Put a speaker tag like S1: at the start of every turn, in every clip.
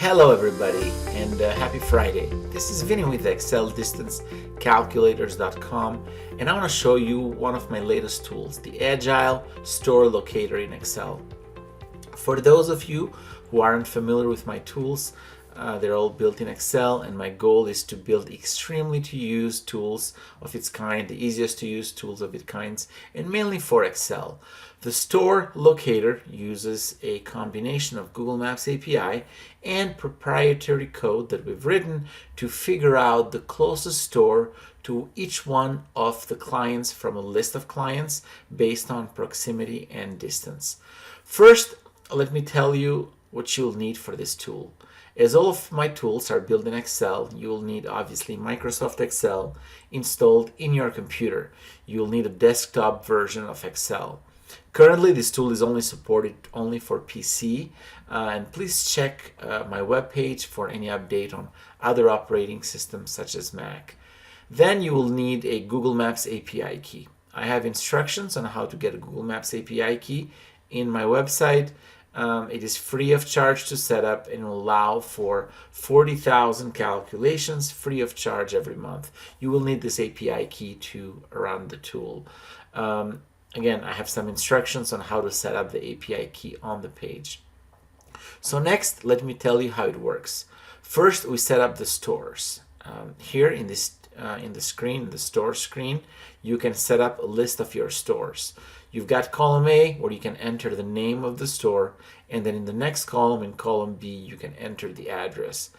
S1: Hello everybody and happy Friday. This is Vinny with ExcelDistanceCalculators.com, and I want to show you one of my latest tools, the Agile Store Locator in Excel. For those of you who aren't familiar with my tools, they're all built in Excel, and my goal is to build extremely to use tools of its kind, the easiest to use tools of its kinds, and mainly for Excel. The Store Locator uses a combination of Google Maps API and proprietary code that we've written to figure out the closest store to each one of the clients from a list of clients based on proximity and distance. First, let me tell you what you'll need for this tool. As all of my tools are built in Excel, you will need obviously Microsoft Excel installed in your computer. You'll need a desktop version of Excel. Currently, this tool is only supported for PC, and please check my webpage for any update on other operating systems such as Mac. Then you will need a Google Maps API key. I have instructions on how to get a Google Maps API key in my website. It is free of charge to set up and will allow for 40,000 calculations free of charge every month. You will need this API key to run the tool. Again, I have some instructions on how to set up the API key on the page. So next, let me tell you how it works. First, we set up the stores. Here in the store screen, you can set up a list of your stores. You've got column A, where you can enter the name of the store, and then in the next column, in column B, you can enter the address.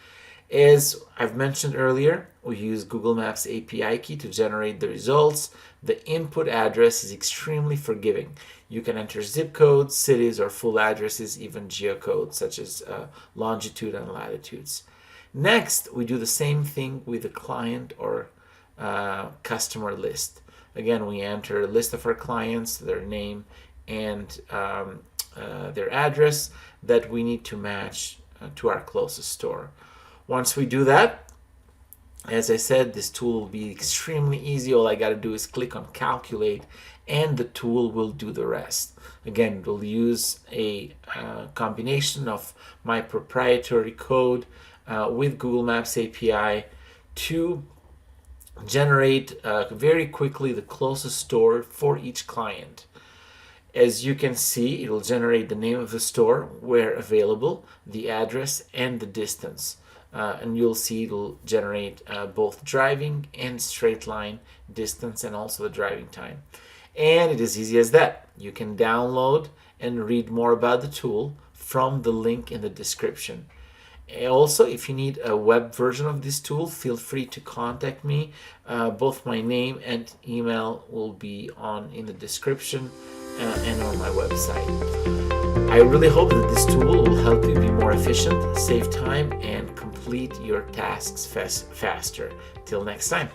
S1: As I've mentioned earlier, we use Google Maps API key to generate the results. The input address is extremely forgiving. You can enter zip codes, cities, or full addresses, even geocodes, such as longitude and latitudes. Next, we do the same thing with the client or customer list. Again, we enter a list of our clients, their name, and their address that we need to match to our closest store. Once we do that, as I said, this tool will be extremely easy. All I got to do is click on Calculate, and the tool will do the rest. Again, it will use a combination of my proprietary code with Google Maps API to generate very quickly the closest store for each client. As you can see, it will generate the name of the store where available, the address, and the distance. And you'll see it will generate both driving and straight line distance, and also the driving time. And it is easy as that. You can download and read more about the tool from the link in the description. Also, if you need a web version of this tool, feel free to contact me. Both my name and email will be in the description and on my website. I really hope that this tool will help you be more efficient, save time, and complete your tasks faster. Till next time.